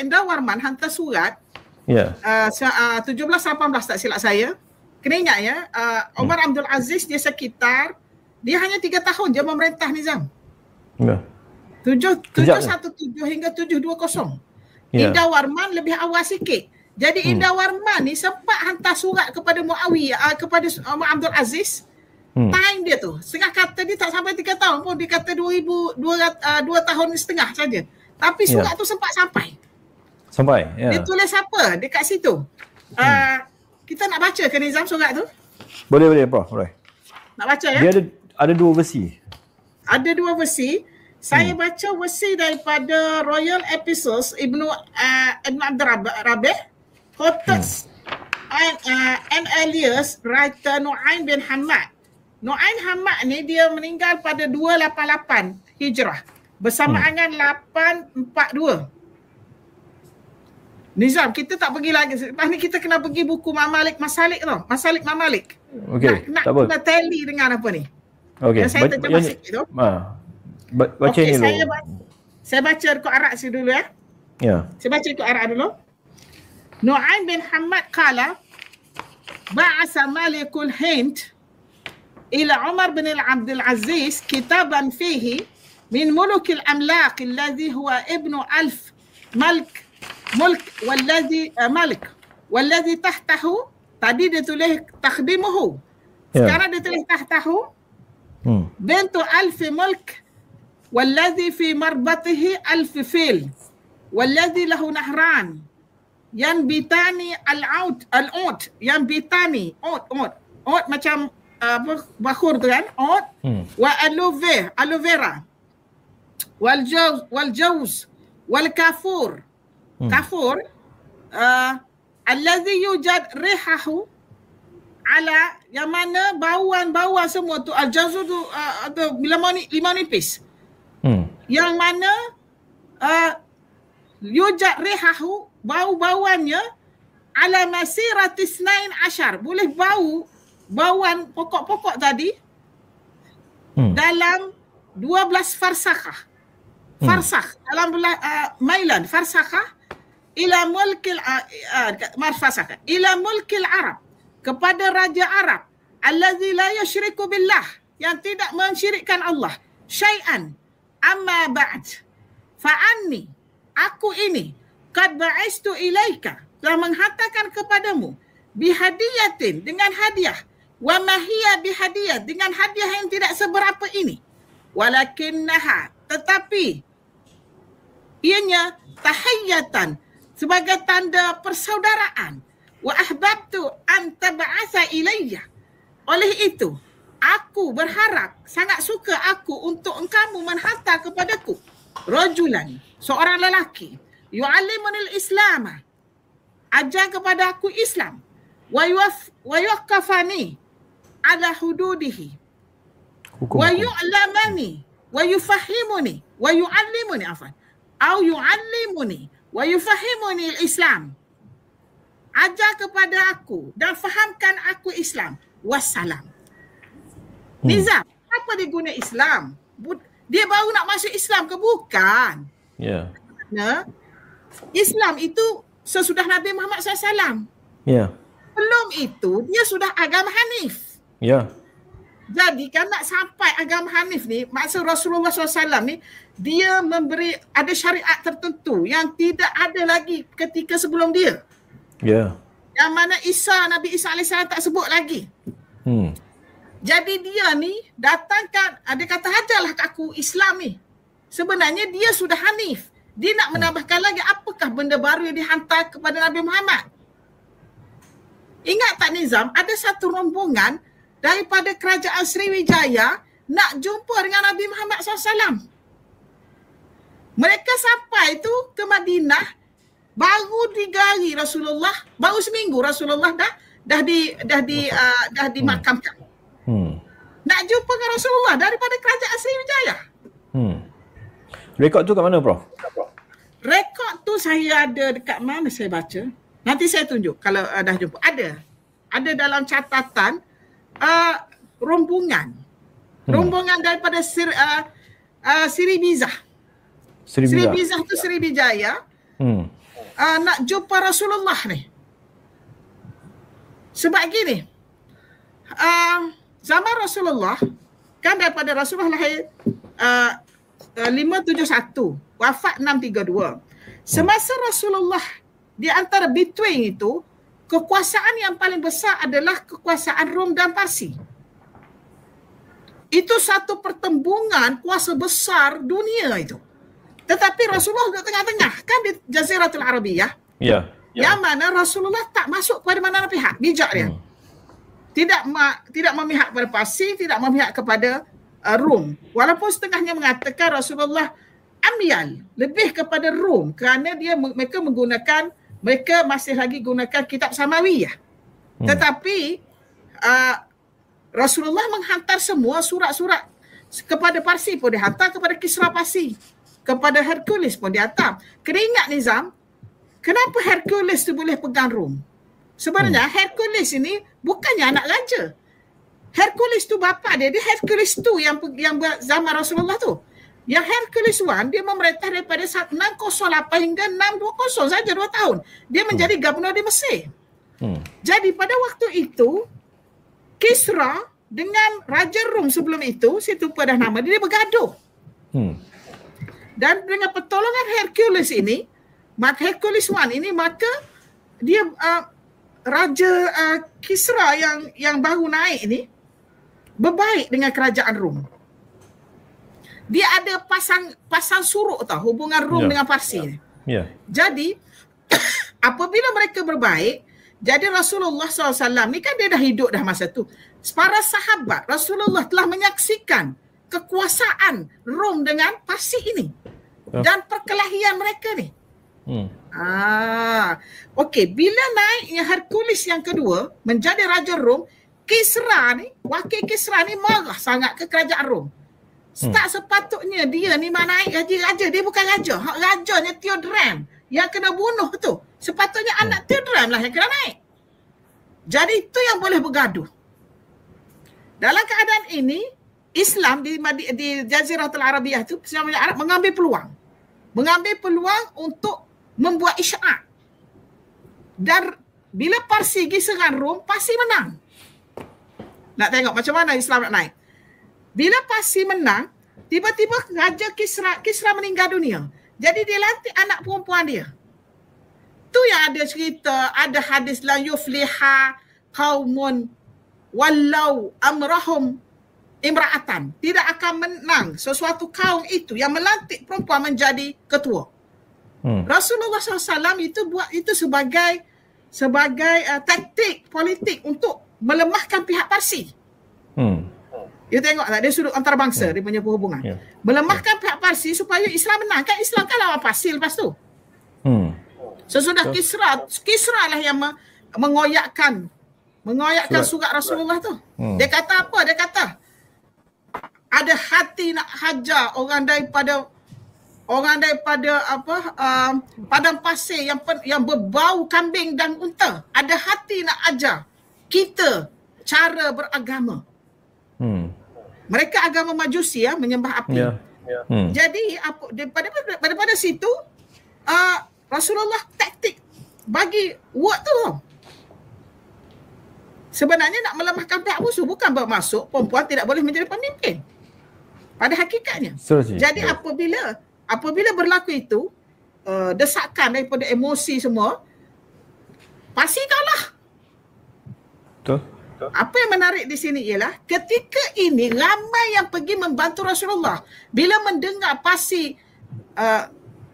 Indra Warman hantar surat 17-18 tak silap saya. Kena ingat ya, Omar Abdul Aziz dia hanya 3 tahun je memerintah Nizam. 717 hingga 720. Indra Warman lebih awal sikit. Jadi Indra Warman ni sempat hantar surat kepada Muawiyah, kepada Omar Abdul Aziz. Time dia tu, setengah kata dia tak sampai 3 tahun pun, dia kata 2 tahun setengah saja. Tapi surat tu sempat sampai. Dia tulis apa dekat situ? Kita nak baca ke Nizam surat tu? Boleh Prof. Boleh. Nak baca ya? Dia ada 2 versi. Ada 2 versi. Saya baca versi daripada Royal Epistles Ibn Abdul Rabih, quoted and Elias writer Nu'aim bin Hamad. Nu'aim Hamad ni dia meninggal pada 288 Hijrah bersamaan dengan 842. Nizam, kita tak pergi lagi. Lepas ni kita kena pergi buku Mamalik Masalik tau. Masalik Mamalik. Okey, tak apa. Nak tally dengan apa ni. Okey. Yang saya terjemah sikit tu. Baca ni dulu. Saya baca rekod Arab dulu ya. Saya baca rekod Arab dulu. Nu'aim bin Hamad qala ba'asa Malikul Hind ila Umar bin Abdul Aziz kitaban fihi min mulukil amlaq alladhi huwa ibnu alf mulk walladhi tahtahu. Tadi dia tulis takhdimuhu, sekarang dia tulis tahtahu. Bintu alfi mulk walladhi fi marbatihi alfi fil walladhi lahu nahran yanbitani al-ud yanbitani ud macam bakhur tu kan, ud wa aloe vera wal jawz wal kafur alladhi yujad rihahu ala, yang mana bauan semua tu al-jawz tu lima nipis, yang mana yujad rihahu, bauannya ala masiratis 12, boleh bauan pokok-pokok tadi dalam 12 farsakh dalam mailan farsakhah ila mulkil ila mulkil Arab, kepada raja Arab allazi la yusyriku billah, yang tidak mensyirikkan Allah, syai'an amma ba'd fa anni, aku ini qad ba'istu ilaika, telah menghantarkan kepadamu bihadiyatin, dengan hadiah, wa mahiyya bihadiyah, dengan hadiah yang tidak seberapa ini, walakinnaha, tetapi ianya tahiyyatan, sebagai tanda persaudaraan, wa ahbabtu an tab'atha ilayya, oleh itu aku berharap, sangat suka aku untuk engkau menghantar kepadaku rajulan, seorang lelaki, yu'allimunil islama, ajar kepada aku Islam, wa yuqafani ala hududihi, wa yu'lamani wa yufahimuni wa yu'allimuni yu'allimuni wa yufahimuni al-Islam, ajar kepada aku dan fahamkan aku Islam, wassalam. Nizam, apa dia guna Islam? Dia baru nak masuk Islam ke bukan? Nah, Islam itu sesudah Nabi Muhammad SAW. Belum itu dia sudah agama Hanif. Jadi kan nak sampai agama Hanif ni, maksud Rasulullah SAW ni, dia memberi ada syariat tertentu yang tidak ada lagi ketika sebelum dia. Yang mana Nabi Isa AS tak sebut lagi. Jadi dia ni datangkan, ada kata hajarlah aku Islam ni. Sebenarnya dia sudah Hanif. Dia nak menambahkan lagi apakah benda baru yang dihantar kepada Nabi Muhammad. Ingat tak Nizam, ada satu rombongan daripada kerajaan Sriwijaya nak jumpa dengan Nabi Muhammad SAW. Mereka sampai tu ke Madinah, baru 3 hari Rasulullah, baru seminggu Rasulullah dah dimakamkan. Nak jumpa dengan Rasulullah daripada kerajaan Sriwijaya. Rekod tu kat mana, Prof? Rekod tu saya ada dekat mana saya baca. Nanti saya tunjuk kalau dah jumpa. Ada dalam catatan rombongan daripada Sriwijaya. Sriwijaya tu Sriwijaya. nak jumpa Rasulullah ni. Sebab gini, zaman Rasulullah, kan daripada Rasulullah lahir 571, wafat 632. Semasa Rasulullah di antara between itu, kekuasaan yang paling besar adalah kekuasaan Rom dan Parsi. Itu satu pertembungan kuasa besar dunia itu. Tetapi Rasulullah di tengah-tengah, kan di Jaziratul Arabiyah. Ya. Yang mana Rasulullah tak masuk pada mana-mana pihak, bijak dia. Tidak memihak kepada Parsi, tidak memihak kepada Rom. Walaupun setengahnya mengatakan Rasulullah amyal, lebih kepada Rom, kerana mereka masih lagi gunakan kitab Samawiyah. Tetapi Rasulullah menghantar semua surat-surat kepada Parsi pun dihantar, kepada Kisra Parsi, kepada Hercules pun dihantar. Kena ingat Nizam, kenapa Hercules tu boleh pegang Rom? Sebenarnya Hercules ini bukannya anak raja. Hercules tu bapa dia Hercules tu yang zaman Rasulullah tu. Yang Hercules I, dia memerintah daripada 608 hingga 620 saja 2 tahun. Dia menjadi gubernur di Mesir. Jadi pada waktu itu, Kisra dengan Raja Rom sebelum itu, saya lupa dah nama dia bergaduh. Dan dengan pertolongan Hercules ini, Hercules I ini, maka dia Raja Kisra yang baru naik ini berbaik dengan kerajaan Rom. Dia ada pasang surut tau, hubungan Rom dengan Parsi. Jadi apabila mereka berbaik, jadi Rasulullah SAW ni kan dia dah hidup dah masa tu. Para sahabat Rasulullah telah menyaksikan kekuasaan Rom dengan Parsi ini dan perkelahian mereka ni. Okey, bila naiknya Hercules yang kedua menjadi Raja Rom, Kisra ni, wakil Kisra ni marah sangat ke kerajaan Rom. Tak sepatutnya dia ni naik raja. Dia bukan raja. Rajanya Theodram yang kena bunuh tu. Sepatutnya anak Theodram lah yang kena naik. Jadi itu yang boleh bergaduh. Dalam keadaan ini, Islam di Jaziratul Arabiyah tu, Arab mengambil peluang untuk membuat isyarat. Dan bila Parsi pergi serang Rom, Parsi menang. Nak tengok macam mana Islam nak naik. Bila Parsi menang, tiba-tiba Raja Kisra meninggal dunia. Jadi dia lantik anak perempuan dia. Tu yang ada cerita, ada hadis la yufliha qaumun wallau amrahum imra'atan. Tidak akan menang sesuatu kaum itu yang melantik perempuan menjadi ketua. Rasulullah SAW itu buat itu sebagai taktik politik untuk melemahkan pihak Parsi. You tengok tak, dia sudut antarabangsa, dia punya perhubungan. Melemahkan pihak Parsi supaya Islam menang. Kan Islam kan lawan Parsi lepas tu. Sesudah Kisra lah yang mengoyakkan surat Rasulullah tu. Dia kata apa? Dia kata ada hati nak hajar orang daripada padang pasir yang berbau kambing dan unta. Ada hati nak ajar kita cara beragama. Mereka agama Majusi menyembah api. Jadi daripada situ Rasulullah taktik bagi word tu. Sebenarnya nak melemahkan pihak musuh, bukan bermaksud perempuan tidak boleh menjadi pemimpin. Pada hakikatnya. Jadi apabila berlaku itu, desakan daripada emosi semua, Parsi kalah. Betul. Apa yang menarik di sini ialah ketika ini ramai yang pergi membantu Rasulullah. Bila mendengar Parsi,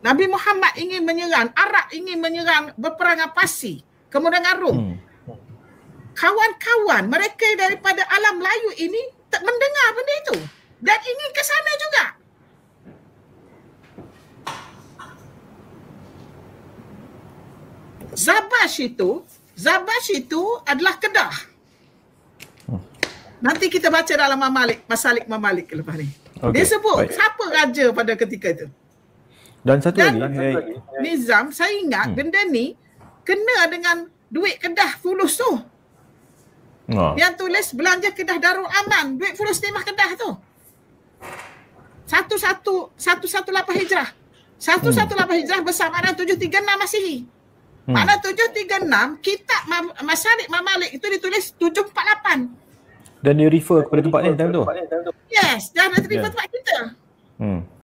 Nabi Muhammad ingin menyerang, Arab ingin menyerang, berperang dengan Parsi, kemudian dengan Rom. Kawan-kawan mereka daripada alam Melayu ini mendengar benda itu dan ingin ke sana juga. Zabash itu adalah Kedah. Nanti kita baca dalam Masalik Mamalik lepas ni. Dia sebut siapa raja pada ketika itu. Dan satu lagi, Nizam, saya ingat benda ni kena dengan duit Kedah Fulus tu. Yang tulis belanja Kedah Darul Aman, duit Fulus Timah Kedah tu. 118 Hijrah. 118 Hijrah bersamaan 736 Masihi. Makna 736 kitab Masarik Mamalik itu ditulis 748. Dan dia refer kepada tempat ni time tu. Yes, dan refer tempat kita.